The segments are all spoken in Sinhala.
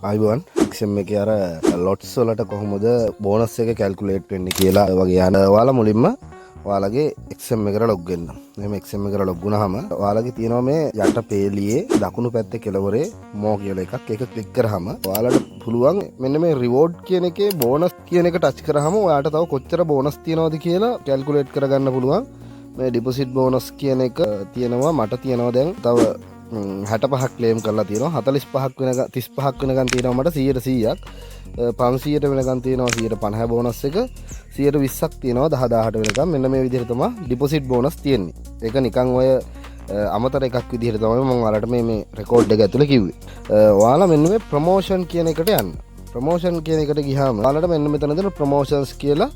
අයිබෝන් එක්සම් එකේ අර ලොට්ස් වලට කොහොමද බෝනස් එක කැල්කියුලේට් වෙන්නේ කියලා වගේ යන ඔයාලා මුලින්ම ඔයාලගේ එක්සම් එකට ලොග් වෙන්න. මෙහෙම එක්සම් එකට ලොග් වුණාම ඔයාලගේ තියෙනවා මේ යට පේලියේ දකුණු පැත්තේ කෙළවරේ මෝ කියලා එකක්. ඒක ක්ලික් කරාම ඔයාලට පුළුවන් මෙන්න මේ රිවෝඩ් කියන එකේ බෝනස් කියන එක ටච් කරාම ඔයාලට තව කොච්චර බෝනස් තියනවද කියලා කැල්කියුලේට් කරගන්න පුළුවන්. මේ ඩිපොසිට් බෝනස් කියන එක තියෙනවා මට තියෙනවා දැන් තව 65ක් ක්ලේම් කරලා තියෙනවා 45ක් වෙනකන් 35ක් වෙනකන් තියෙනවා මට 100%ක් 500ට වෙනකන් තියෙනවා 150 බෝනස් එක 120ක් තියෙනවා 10000ට වෙනකන් මෙන්න මේ විදිහට තමයි ඩිපොසිට් බෝනස් තියෙන්නේ. ඒක නිකන් ඔය අමතර එකක් විදිහට තමයි මම ඔයාලට මේ රෙකෝඩ් එක ඇතුලේ කිව්වේ. ඔයාලා මෙන්න මේ ප්‍රොමෝෂන් කියන එකට යන්න. ප්‍රොමෝෂන් කියන එකට ගියාම ඔයාලට මෙන්න මෙතන දෙන ප්‍රොමෝෂන්ස් කියලා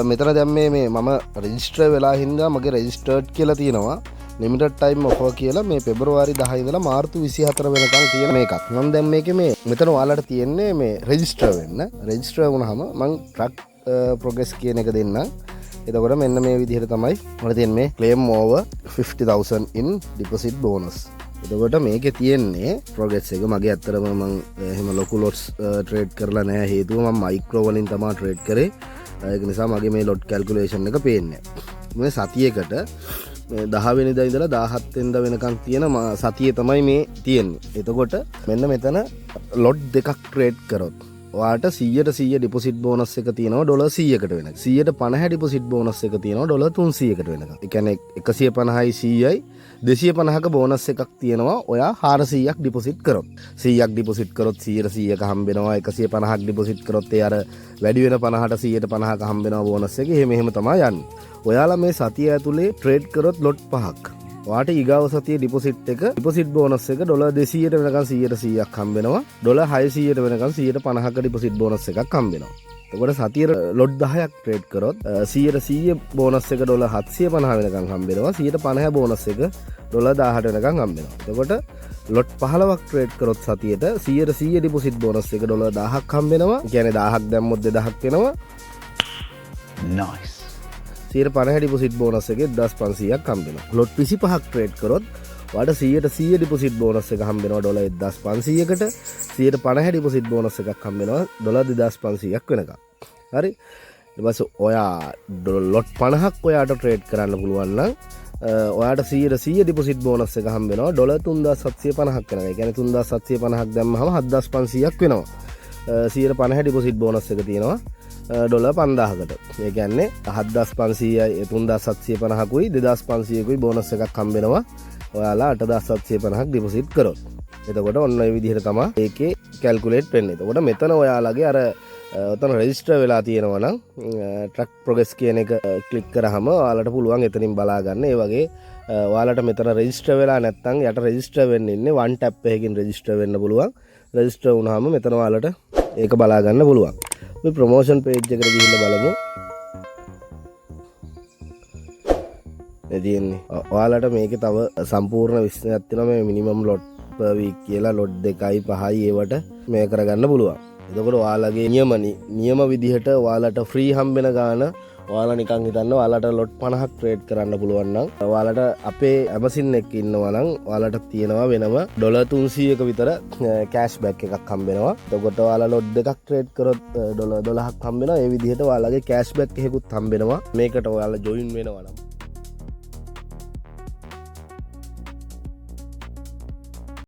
මෙතන දැන් මේ මම රෙජිස්ටර් වෙලා හින්දා මගේ රෙජිස්ටර්ඩ් කියලා තියෙනවා. ලිමිටඩ් ටයිම් ඔෆර් කියලා මේ පෙබරවාරි 10 ඉඳලා මාර්තු 24 වෙනකන් තියෙන මේකක්. මම දැන් මේකේ මෙතන ඔයාලට තියෙන්නේ මේ රෙජිස්ටර් වෙන්න. රෙජිස්ටර් වුණාම මම ට්‍රක් ප්‍රොග්‍රස් කියන එක දෙන්නම්. එතකොට මෙන්න මේ විදිහට තමයි මට තියෙන්නේ මේ claim over 50000 in deposit bonus. එතකොට මේකේ තියෙන්නේ ප්‍රොග්‍රස් එක මගේ ඇත්තටම මම එහෙම ලොකු ලොට්ස් ට්‍රේඩ් කරලා නැහැ. හේතුව මම මයික්‍රෝ වලින් තමයි ට්‍රේඩ් කරේ. ඒක නිසා මගේ මේ ලොට් කැල්කියුලේෂන් එක පේන්නේ නැහැ. මේ සතියකට 10 වෙනිදා ඉඳලා 17 වෙනිදා වෙනකන් තියෙන සතියේ තමයි මේ තියෙන්නේ. එතකොට මෙන්න මෙතන ලොට් දෙකක් ට්‍රේඩ් කරොත් ඔයාලට 100% ඩිපොසිට් බෝනස් එක තියෙනවා ඩොලර් 100කට වෙනකන්. 150 ඩිපොසිට් බෝනස් එක තියෙනවා ඩොලර් 300කට වෙනකන්. ඒ කියන්නේ 150යි 100යි 250ක බෝනස් එකක් තියෙනවා ඔයා 400ක් ඩිපොසිට් කරොත්. 100ක් ඩිපොසිට් කරොත් 100ක හම්බෙනවා. 150ක් ඩිපොසිට් කරොත් ඒ අර වැඩි වෙන 50ට 150ක හම්බෙනවා බෝනස් එක. එහෙම තමයි යන්නේ. ඔයාලා මේ සතිය ඇතුලේ ට්‍රේඩ් කරොත් ලොට් 5ක්. ඔයාට ඊගාව සතියේ ඩිපොසිට් බෝනස් එක ඩොලර් 200ට වෙනකන් 100%ක් හම්බෙනවා. ඩොලර් 600ට වෙනකන් 150ක ඩිපොසිට් බෝනස් එකක් හම්බෙනවා. එතකොට සතියේ ලොට් 10ක් ට්‍රේඩ් කරොත් 100% බෝනස් එක ඩොලර් 750 වෙනකන් හම්බෙනවා. 150 බෝනස් එක ඩොලර් 1000ට වෙනකන් හම්බෙනවා. එතකොට ලොට් 15ක් ට්‍රේඩ් කරොත් සතියට 100% ඩිපොසිට් බෝනස් එක ඩොලර් 1000ක් හම්බෙනවා. ඒ කියන්නේ 1000ක් දැම්මොත් 2000ක් වෙනවා. nice 150 ඩිපොසිට් බෝනස් එකේ 1500ක් හම්බෙනවා. ලොට් 25ක් ට්‍රේඩ් කරොත් ඔයාලට 100% ඩිපොසිට් බෝනස් එක හම්බෙනවා ඩොලර් 1500කට 150 ඩිපොසිට් බෝනස් එකක් හම්බෙනවා ඩොලර් 2500ක් වෙනකම්. හරි. ඊට පස්සේ ඔයා ලොට් 50ක් ඔයාට ට්‍රේඩ් කරන්න පුළුවන් නම් ඔයාට 100% ඩිපොසිට් බෝනස් එක හම්බෙනවා ඩොලර් 3750ක් වෙනකම්. ඒ කියන්නේ 3750ක් දැම්මම 7500ක් වෙනවා. 150 ඩිපොසිට් බෝනස් එක තියෙනවා ඩොලර් 5000කට. ඒ කියන්නේ 7500යි 3750කුයි 2500කුයි බෝනස් එකක් හම්බෙනවා ඔයාලා 8750ක් ඩිපොසිට් කරොත්. එතකොට ඔන්න ඔය විදිහට තමයි ඒකේ කැල්කියුලේට් වෙන්නේ. එතකොට මෙතන ඔයාලගේ අර ඔතන රෙජිස්ටර් වෙලා තියෙනවා නම් ට්‍රක් ප්‍රොග්‍රස් කියන එක ක්ලික් කරාම ඔයාලට පුළුවන් එතනින් බලා ගන්න. ඒ වගේ ඔයාලට මෙතන රෙජිස්ටර් වෙලා නැත්නම් යට රෙජිස්ටර් වෙන්න ඉන්නේ වන් ටැප් එකකින් රෙජිස්ටර් වෙන්න පුළුවන්. රෙජිස්ටර් වුණාම මෙතන ඔයාලට ඒක බලා ගන්න පුළුවන්. මේ ප්‍රොමෝෂන් පේජ් එකට ගිහිල්ලා බලමු. එදින්නේ ඔයාලට මේකේ තව සම්පූර්ණ විස්තරයක් තියෙනවා. මේ මිනිමම් ලොට් per week කියලා ලොට් 2යි 5යි ඒවට මේ කරගන්න පුළුවන්. එතකොට ඔයාලගේ නියම විදිහට ඔයාලට ෆ්‍රී හම්බෙන ගාන ඔයාලා නිකන් හිතන්න ඔයාලට ලොට් 50ක් ට්‍රේඩ් කරන්න පුළුවන් නම් ඔයාලට අපේ Amazon එකේ ඉන්නවා නම් ඔයාලට තියෙනවා වෙනම ඩොලර් 300ක විතර කෑෂ් බෑක් එකක් හම්බෙනවා. එතකොට ඔයාලා ලොට් දෙකක් ට්‍රේඩ් කරොත් ඩොලර් 12ක් හම්බෙනවා. ඒ විදිහට ඔයාලගේ කෑෂ් බෑක් එකකුත් හම්බෙනවා. මේකට ඔයාලා ජොයින් වෙනවා නම්